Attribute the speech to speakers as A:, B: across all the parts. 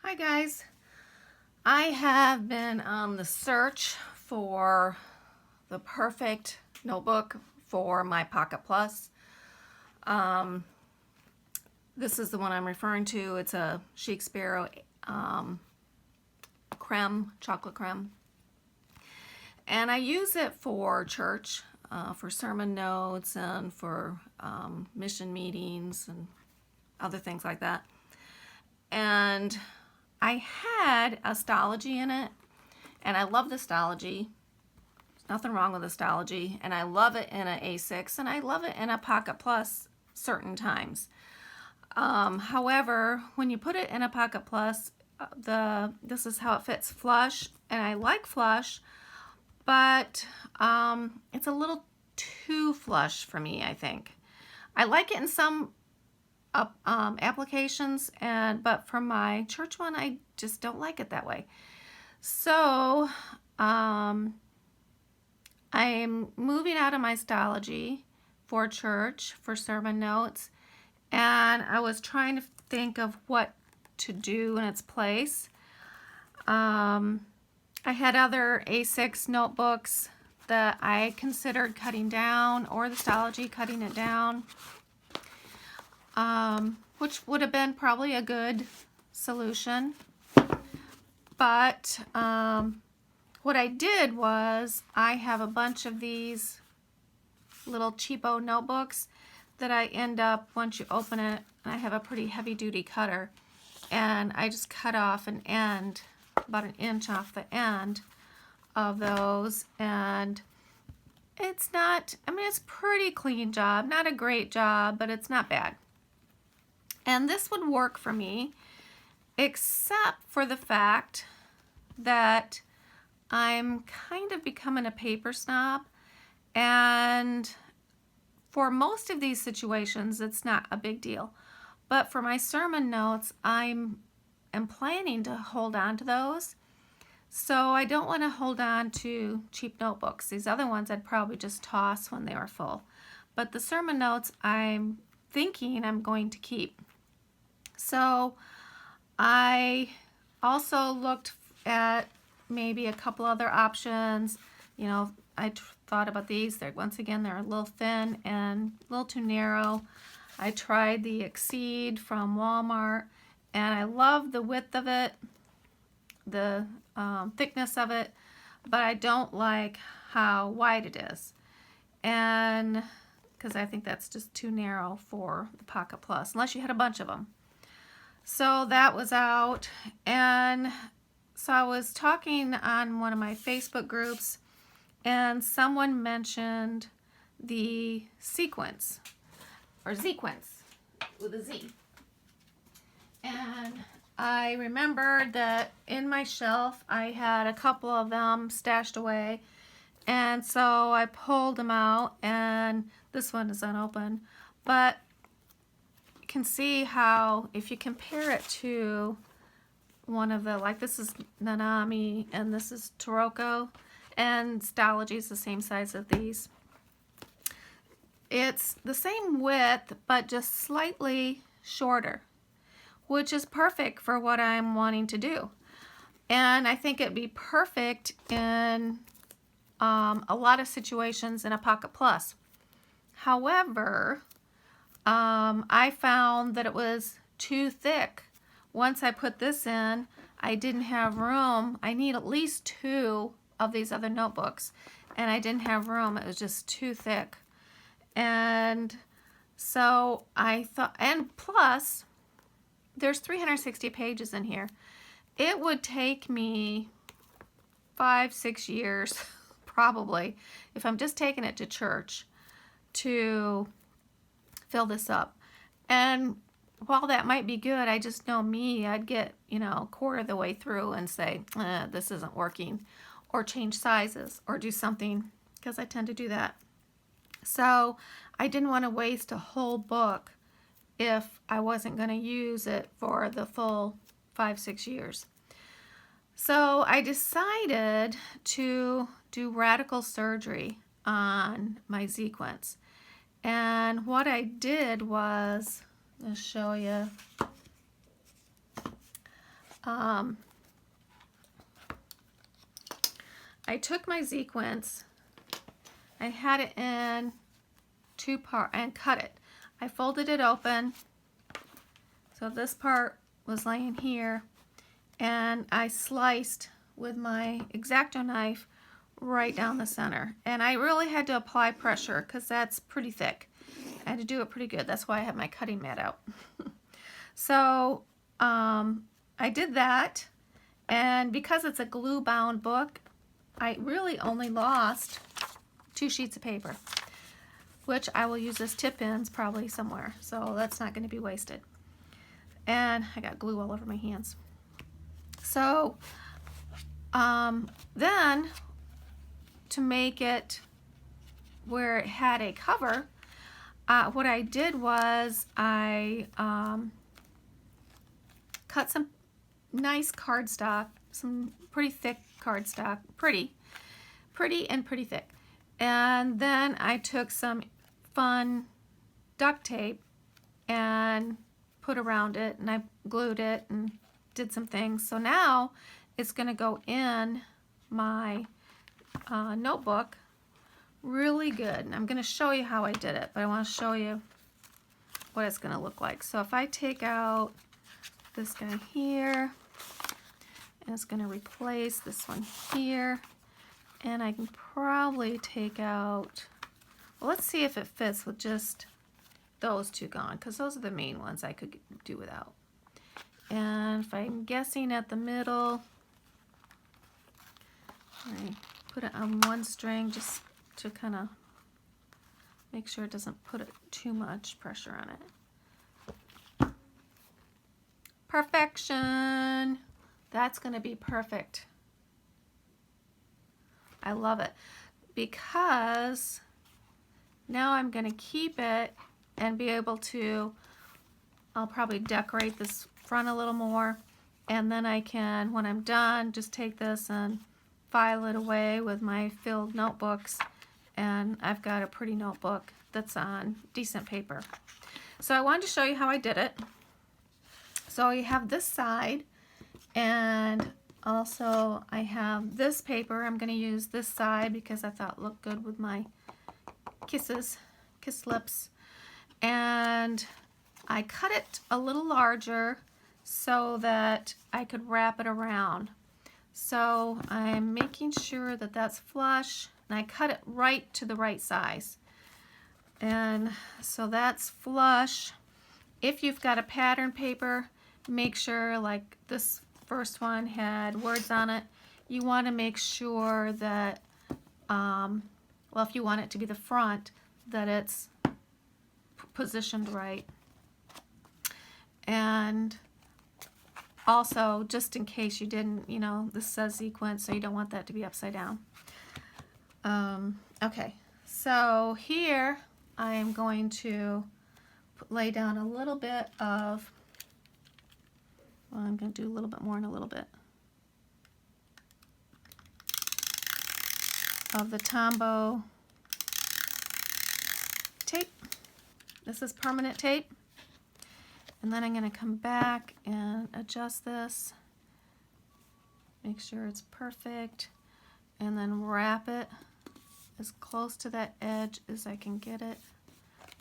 A: Hi guys, I have been on the search for the perfect notebook for my Pocket Plus. This is the one I'm referring to. It's a Chic Sparrow creme, chocolate creme. And I use it for church, for sermon notes and for mission meetings and other things like that. And I had Astrology in it, and I love the Astrology. There's nothing wrong with Astrology, and I love it in an A6, and I love it in a Pocket Plus certain times. However, when you put it in a Pocket Plus, this is how it fits flush, and I like flush, but it's a little too flush for me, I think. I like it in some applications, but for my church one, I just don't like it that way. So I'm moving out of my Astrology for church for sermon notes, and I was trying to think of what to do in its place. I had other A6 notebooks that I considered cutting down, or the Astrology cutting it down, which would have been probably a good solution. But what I did was I have a bunch of these little cheapo notebooks that I end up, once you open it, I have a pretty heavy duty cutter, and I just cut off an end, about an inch off the end of those, and it's not, I mean, it's a pretty clean job, not a great job, but it's not bad. And this would work for me, except for the fact that I'm kind of becoming a paper snob, and for most of these situations it's not a big deal, but for my sermon notes I'm planning to hold on to those, so I don't want to hold on to cheap notebooks. These other ones I'd probably just toss when they were full, but the sermon notes I'm thinking I'm going to keep. So I also looked at maybe a couple other options. You know, I thought about these. They're, once again, they're a little thin and a little too narrow. I tried the Exceed from Walmart, and I love the width of it, the thickness of it, but I don't like how wide it is, and because I think that's just too narrow for the Pocket Plus, unless you had a bunch of them. So that was out, and so I was talking on one of my Facebook groups, and someone mentioned the Zequenz, or Zequenz with a Z. And I remembered that in my shelf I had a couple of them stashed away, and so I pulled them out, and this one is unopened, but you can see how if you compare it to one of the, like this is Nanami and this is Taroko, and Astrology is the same size as these. It's the same width but just slightly shorter, which is perfect for what I'm wanting to do. And I think it'd be perfect in a lot of situations in a Pocket Plus. However, I found that it was too thick. Once I put this in, I didn't have room. I need at least two of these other notebooks, and I didn't have room. It was just too thick. And so I thought, and plus, there's 360 pages in here. It would take me 5-6 years, probably, if I'm just taking it to church, to fill this up. And while that might be good, I just know me, I'd get, a quarter of the way through and say, this isn't working, or change sizes, or do something, because I tend to do that. So I didn't want to waste a whole book if I wasn't going to use it for the full 5-6 years. So I decided to do radical surgery on my Zequenz. And what I did was, I'll show you. I took my Zequenz, I had it in 2 parts and cut it. I folded it open, so this part was laying here, and I sliced with my X-Acto knife right down the center. And I really had to apply pressure because that's pretty thick. I had to do it pretty good. That's why I have my cutting mat out. So I did that, and because it's a glue-bound book, I really only lost 2 sheets of paper, which I will use as tip ends probably somewhere, so that's not going to be wasted. And I got glue all over my hands. So then to make it where it had a cover, what I did was I cut some nice cardstock, some pretty thick cardstock, pretty and pretty thick. And then I took some fun duct tape and put around it, and I glued it and did some things. So now it's going to go in my notebook really good. And I'm going to show you how I did it, but I want to show you what it's going to look like. So if I take out this guy here, and it's going to replace this one here, and I can probably take out, well, let's see if it fits with just those 2 gone, because those are the main ones I could do without. And if I'm guessing at the middle, I put it on 1 string just to kind of make sure it doesn't put too much pressure on it. Perfection! That's going to be perfect. I love it, because now I'm going to keep it and be able to, I'll probably decorate this front a little more, and then I can, when I'm done, just take this and file it away with my filled notebooks, and I've got a pretty notebook that's on decent paper. So I wanted to show you how I did it. So you have this side, and also I have this paper. I'm going to use this side because I thought it looked good with my kiss lips. And I cut it a little larger so that I could wrap it around. So I'm making sure that that's flush, and I cut it right to the right size. And so that's flush. If you've got a pattern paper, make sure, like this first one had words on it, you want to make sure that, well, if you want it to be the front, that it's positioned right. And also, just in case you didn't, you know, this says Zequenz, so you don't want that to be upside down. Okay, so here I am going to lay down a little bit of, well, I'm going to do a little bit more in a little bit, of the Tombow tape. This is permanent tape. And then I'm going to come back and adjust this, make sure it's perfect, and then wrap it as close to that edge as I can get it,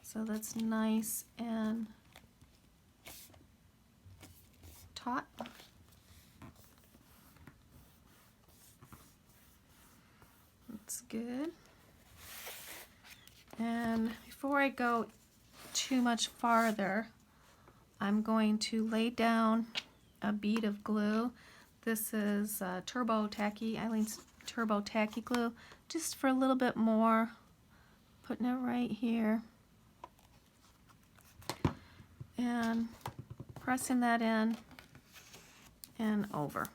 A: so that's nice and taut. That's good. And before I go too much farther, I'm going to lay down a bead of glue. This is Turbo Tacky, Eileen's Turbo Tacky glue, just for a little bit more. Putting it right here. And pressing that in and over.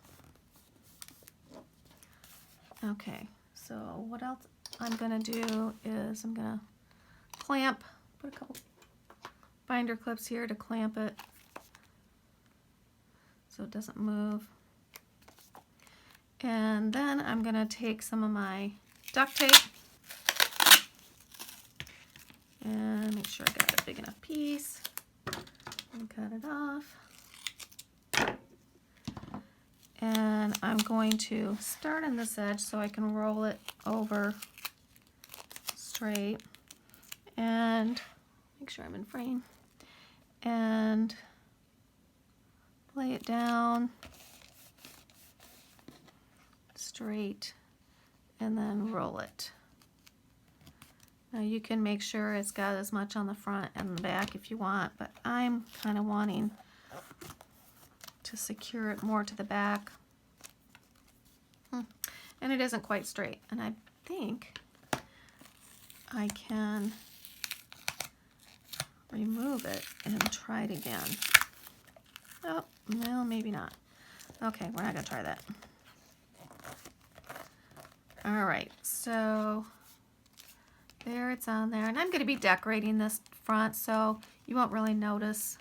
A: Okay, so what else I'm going to do is I'm going to clamp, put a couple binder clips here to clamp it so it doesn't move. And then I'm going to take some of my duct tape and make sure I got a big enough piece and cut it off. And I'm going to start on this edge so I can roll it over straight and make sure I'm in frame and lay it down straight and then roll it. Now you can make sure it's got as much on the front and the back if you want, but I'm kind of wanting to secure it more to the back. And it isn't quite straight, and I think I can remove it and try it again. Oh, well, maybe not. Okay, we're not gonna try that. All right, so there it's on there, and I'm gonna be decorating this front, so you won't really notice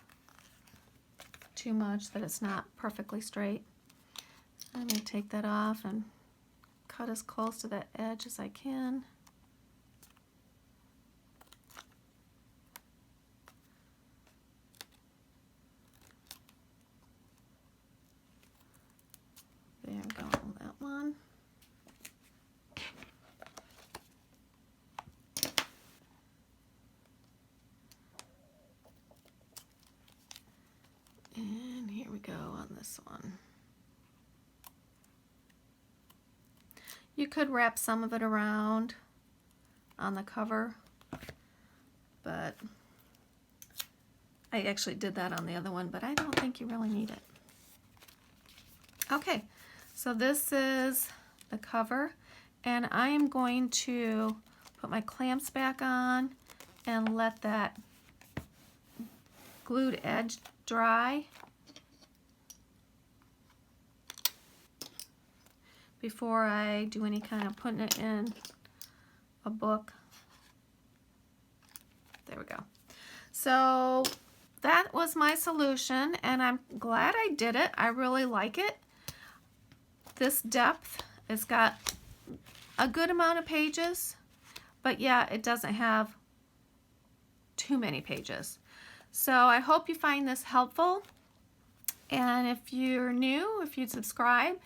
A: too much that it's not perfectly straight. I'm gonna take that off and cut as close to that edge as I can. There we go, that one. And here we go on this one. You could wrap some of it around on the cover, but I actually did that on the other one, but I don't think you really need it. Okay, so this is the cover, and I am going to put my clamps back on and let that glued edge dry before I do any kind of putting it in a book. There we go. So that was my solution, and I'm glad I did it. I really like it. This depth, it's got a good amount of pages, but yeah, it doesn't have too many pages. So I hope you find this helpful, and if you're new, if you'd subscribe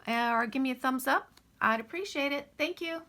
A: or give me a thumbs up, I'd appreciate it. Thank you.